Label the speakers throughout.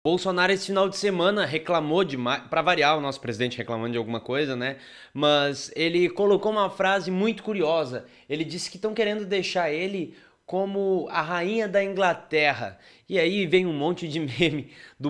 Speaker 1: Bolsonaro esse final de semana reclamou demais, para variar o nosso presidente reclamando de alguma coisa, né? Mas ele colocou uma frase muito curiosa. Ele disse que estão querendo deixar ele como a rainha da Inglaterra. E aí vem um monte de meme do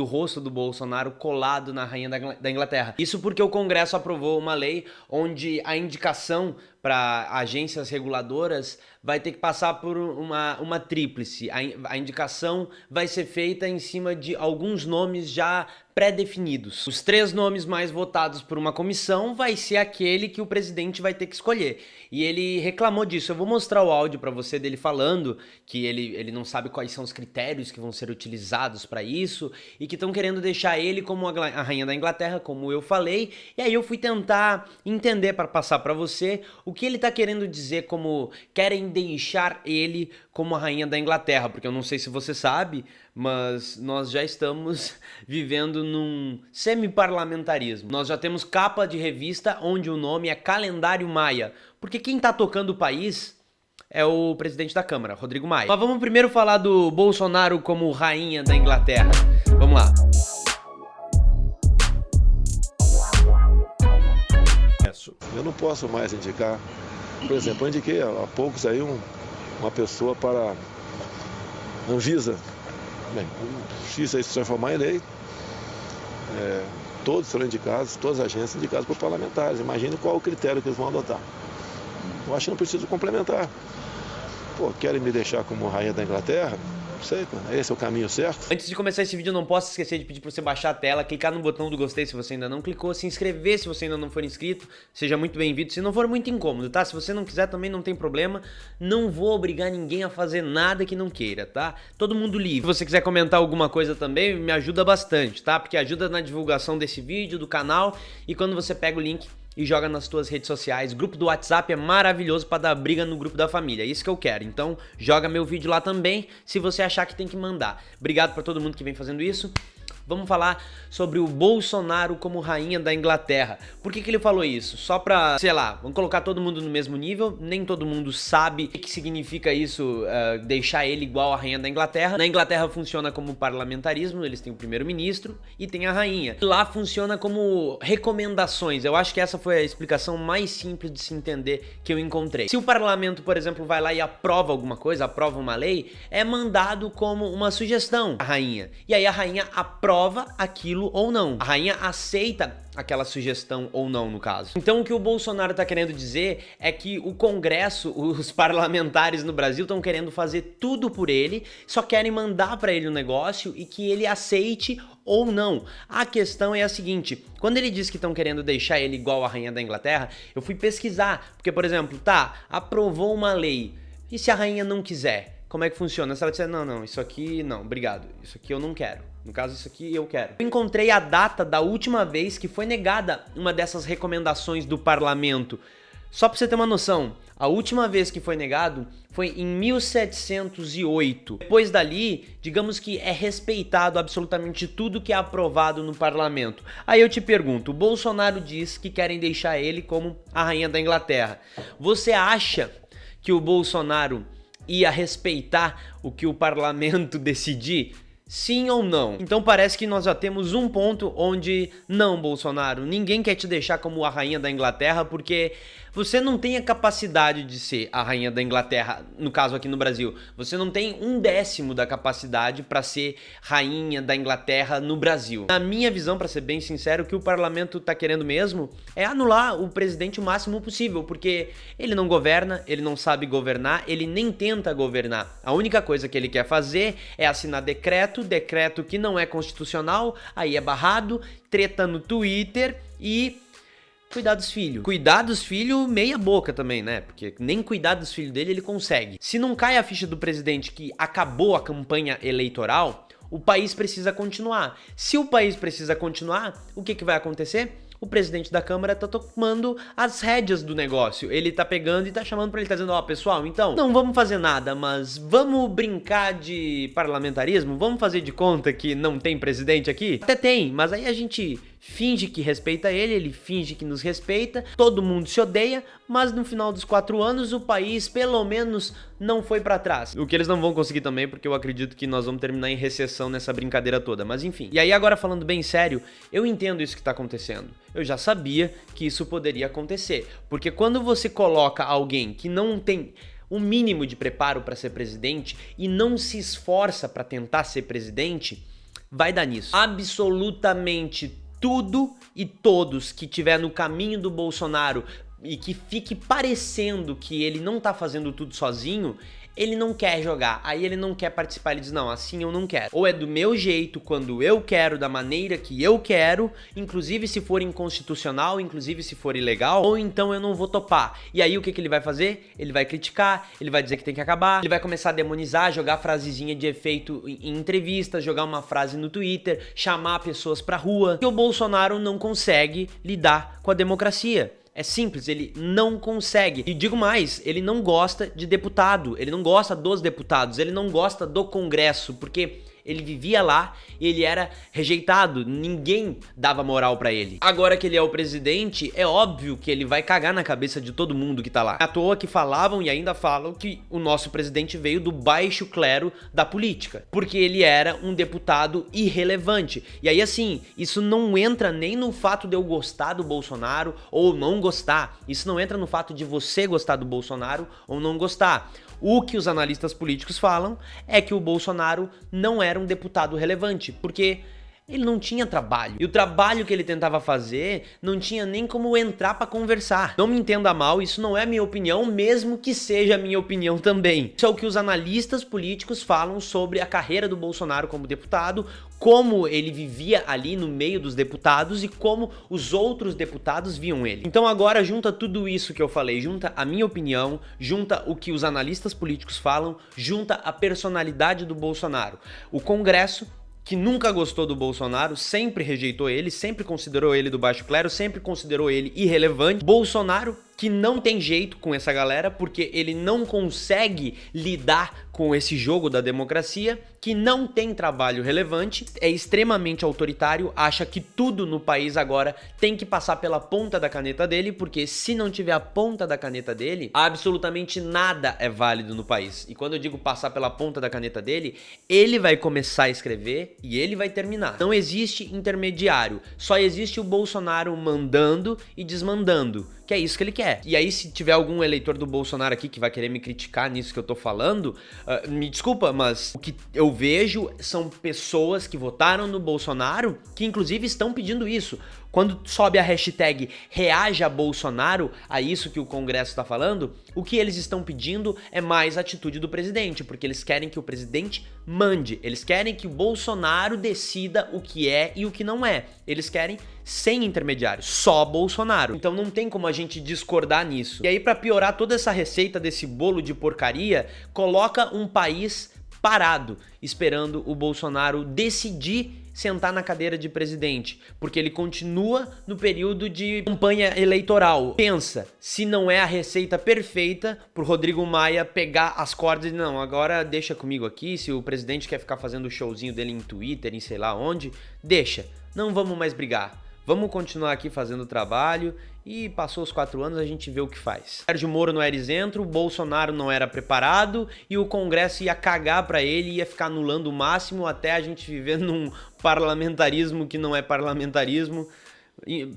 Speaker 1: rosto do Bolsonaro colado na rainha da Inglaterra. Isso porque o Congresso aprovou uma lei onde a indicação para agências reguladoras vai ter que passar por uma tríplice. A indicação vai ser feita em cima de alguns nomes já pré-definidos. Os 3 nomes mais votados por uma comissão vai ser aquele que o presidente vai ter que escolher. E ele reclamou disso. Eu vou mostrar o áudio para você dele falando que ele não sabe quais são os critérios que vão ser utilizados para isso e que estão querendo deixar ele como a rainha da Inglaterra, como eu falei. E aí eu fui tentar entender para passar para você o que ele está querendo dizer como querem deixar ele como a rainha da Inglaterra, porque eu não sei se você sabe, mas nós já estamos vivendo num semi-parlamentarismo. Nós já temos capa de revista onde o nome é Calendário Maia, porque quem está tocando o país é o presidente da Câmara, Rodrigo Maia. Mas vamos primeiro falar do Bolsonaro como rainha da Inglaterra. Vamos lá.
Speaker 2: Eu não posso mais indicar, por exemplo, eu indiquei há poucos aí uma pessoa para Anvisa. Bem, X aí se transformar em lei, todos serão indicados, todas as agências indicadas por parlamentares. Imagine qual o critério que eles vão adotar. Eu acho que não preciso complementar. Pô, querem me deixar como rainha da Inglaterra? Não sei, esse é o caminho certo.
Speaker 1: Antes de começar esse vídeo, não posso esquecer de pedir para você baixar a tela, clicar no botão do gostei se você ainda não clicou, se inscrever se você ainda não for inscrito, seja muito bem-vindo, se não for muito incômodo, tá? Se você não quiser também não tem problema, não vou obrigar ninguém a fazer nada que não queira, tá? Todo mundo livre. Se você quiser comentar alguma coisa também, me ajuda bastante, tá? Porque ajuda na divulgação desse vídeo, do canal, e quando você pega o link e joga nas tuas redes sociais. Grupo do WhatsApp é maravilhoso para dar briga no grupo da família, é isso que eu quero. Então joga meu vídeo lá também, se você achar que tem que mandar. Obrigado para todo mundo que vem fazendo isso. Vamos falar sobre o Bolsonaro como rainha da Inglaterra. Por que ele falou isso? Só pra, sei lá, vamos colocar todo mundo no mesmo nível. Nem todo mundo sabe o que significa isso, deixar ele igual a rainha da Inglaterra. Na Inglaterra funciona como parlamentarismo, eles têm o primeiro-ministro e tem a rainha. Lá funciona como recomendações. Eu acho que essa foi a explicação mais simples de se entender que eu encontrei. Se o parlamento, por exemplo, vai lá e aprova alguma coisa, aprova uma lei, é mandado como uma sugestão à rainha. E aí a rainha aprova aquilo ou não. A rainha aceita aquela sugestão ou não, no caso. Então o que o Bolsonaro tá querendo dizer é que o Congresso, os parlamentares no Brasil estão querendo fazer tudo por ele, só querem mandar para ele o negócio e que ele aceite ou não. A questão é a seguinte, quando ele diz que estão querendo deixar ele igual a rainha da Inglaterra, eu fui pesquisar, porque, por exemplo, aprovou uma lei, e se a rainha não quiser? Como é que funciona? Se ela disser, não, isso aqui não, obrigado, isso aqui eu não quero. No caso, isso aqui eu quero. Eu encontrei a data da última vez que foi negada uma dessas recomendações do parlamento. Só pra você ter uma noção, a última vez que foi negado foi em 1708. Depois dali, digamos que é respeitado absolutamente tudo que é aprovado no parlamento. Aí eu te pergunto, o Bolsonaro diz que querem deixar ele como a rainha da Inglaterra. Você acha que o Bolsonaro ia respeitar o que o parlamento decidir? Sim ou não? Então parece que nós já temos um ponto onde não, Bolsonaro, ninguém quer te deixar como a rainha da Inglaterra porque você não tem a capacidade de ser a rainha da Inglaterra, no caso aqui no Brasil. Você não tem 1/10 da capacidade para ser rainha da Inglaterra no Brasil. Na minha visão, para ser bem sincero, o que o parlamento tá querendo mesmo é anular o presidente o máximo possível, porque ele não governa, ele não sabe governar, ele nem tenta governar. A única coisa que ele quer fazer é assinar decreto que não é constitucional, aí é barrado, treta no Twitter e cuidar dos filhos. Cuidar dos filhos meia boca também, né? Porque nem cuidar dos filhos dele ele consegue. Se não cai a ficha do presidente que acabou a campanha eleitoral, o país precisa continuar. Se o país precisa continuar, o que vai acontecer? O presidente da Câmara tá tomando as rédeas do negócio. Ele tá pegando e tá chamando pra ele, tá dizendo, ó, pessoal, então, não vamos fazer nada, mas vamos brincar de parlamentarismo? Vamos fazer de conta que não tem presidente aqui? Até tem, mas aí a gente finge que respeita ele, ele finge que nos respeita, todo mundo se odeia, mas no final dos 4 anos o país pelo menos não foi pra trás. O que eles não vão conseguir também, porque eu acredito que nós vamos terminar em recessão nessa brincadeira toda, mas enfim. E aí agora falando bem sério, eu entendo isso que tá acontecendo. Eu já sabia que isso poderia acontecer, porque quando você coloca alguém que não tem o mínimo de preparo para ser presidente e não se esforça para tentar ser presidente, vai dar nisso. Absolutamente tudo e todos que tiver no caminho do Bolsonaro e que fique parecendo que ele não tá fazendo tudo sozinho, ele não quer jogar, aí ele não quer participar, ele diz, não, assim eu não quero. Ou é do meu jeito, quando eu quero, da maneira que eu quero, inclusive se for inconstitucional, inclusive se for ilegal, ou então eu não vou topar. E aí o que ele vai fazer? Ele vai criticar, ele vai dizer que tem que acabar, ele vai começar a demonizar, jogar frasezinha de efeito em entrevistas, jogar uma frase no Twitter, chamar pessoas pra rua. E o Bolsonaro não consegue lidar com a democracia. É simples, ele não consegue. E digo mais, ele não gosta de deputado, ele não gosta dos deputados, ele não gosta do Congresso, porque ele vivia lá e ele era rejeitado, ninguém dava moral pra ele. Agora que ele é o presidente, é óbvio que ele vai cagar na cabeça de todo mundo que tá lá. À toa que falavam e ainda falam que o nosso presidente veio do baixo clero da política, porque ele era um deputado irrelevante. E aí assim, isso não entra nem no fato de eu gostar do Bolsonaro ou não gostar, isso não entra no fato de você gostar do Bolsonaro ou não gostar. O que os analistas políticos falam é que o Bolsonaro não era um deputado relevante, porque ele não tinha trabalho. E o trabalho que ele tentava fazer não tinha nem como entrar pra conversar. Não me entenda mal, isso não é minha opinião, mesmo que seja a minha opinião também. Isso é o que os analistas políticos falam sobre a carreira do Bolsonaro como deputado, como ele vivia ali no meio dos deputados e como os outros deputados viam ele. Então agora junta tudo isso que eu falei, junta a minha opinião, junta o que os analistas políticos falam, junta a personalidade do Bolsonaro. O Congresso, que nunca gostou do Bolsonaro, sempre rejeitou ele, sempre considerou ele do baixo clero, sempre considerou ele irrelevante. Bolsonaro, que não tem jeito com essa galera, porque ele não consegue lidar com esse jogo da democracia, que não tem trabalho relevante, é extremamente autoritário, acha que tudo no país agora tem que passar pela ponta da caneta dele, porque se não tiver a ponta da caneta dele, absolutamente nada é válido no país. E quando eu digo passar pela ponta da caneta dele, ele vai começar a escrever e ele vai terminar. Não existe intermediário, só existe o Bolsonaro mandando e desmandando, que é isso que ele quer. E aí, se tiver algum eleitor do Bolsonaro aqui que vai querer me criticar nisso que eu tô falando, me desculpa, mas o que eu vejo são pessoas que votaram no Bolsonaro que inclusive estão pedindo isso. Quando sobe a hashtag reaja Bolsonaro a isso que o Congresso está falando, o que eles estão pedindo é mais atitude do presidente, porque eles querem que o presidente mande, eles querem que o Bolsonaro decida o que é e o que não é. Eles querem sem intermediário, só Bolsonaro. Então não tem como a gente discordar nisso. E aí, pra piorar toda essa receita desse bolo de porcaria, coloca um país parado, esperando o Bolsonaro decidir sentar na cadeira de presidente, porque ele continua no período de campanha eleitoral. Pensa, se não é a receita perfeita pro Rodrigo Maia pegar as cordas e não, agora deixa comigo aqui, se o presidente quer ficar fazendo o showzinho dele em Twitter, em sei lá onde, deixa, não vamos mais brigar. Vamos continuar aqui fazendo o trabalho e passou os 4 anos, a gente vê o que faz. Sérgio Moro não era isento, o Bolsonaro não era preparado e o Congresso ia cagar pra ele, ia ficar anulando o máximo até a gente viver num parlamentarismo que não é parlamentarismo. E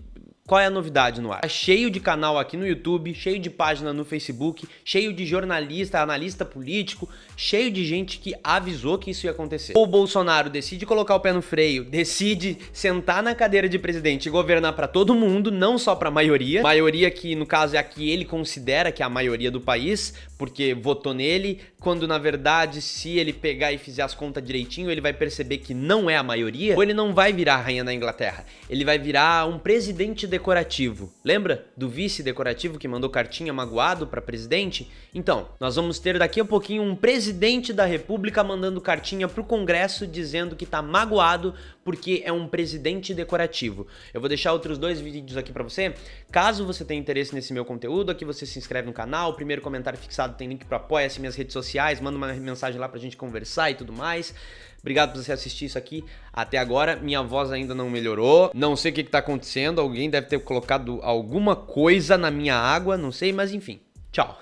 Speaker 1: qual é a novidade no ar? Tá cheio de canal aqui no YouTube, cheio de página no Facebook, cheio de jornalista, analista político, cheio de gente que avisou que isso ia acontecer. O Bolsonaro decide colocar o pé no freio, decide sentar na cadeira de presidente e governar pra todo mundo, não só pra maioria. Maioria que, no caso, é a que ele considera que é a maioria do país, porque votou nele, quando na verdade, se ele pegar e fizer as contas direitinho, ele vai perceber que não é a maioria, ou ele não vai virar a rainha da Inglaterra, ele vai virar um presidente decorativo. Lembra do vice decorativo que mandou cartinha magoado para presidente? Então, nós vamos ter daqui a pouquinho um presidente da República mandando cartinha pro Congresso dizendo que tá magoado porque é um presidente decorativo. Eu vou deixar outros 2 vídeos aqui pra você. Caso você tenha interesse nesse meu conteúdo, aqui você se inscreve no canal, o primeiro comentário fixado tem link pro Apoia-se, minhas redes sociais, sociais, manda uma mensagem lá pra gente conversar e tudo mais. Obrigado por você assistir isso aqui até agora. Minha voz ainda não melhorou. Não sei o que tá acontecendo. Alguém deve ter colocado alguma coisa na minha água. Não sei, mas enfim. Tchau.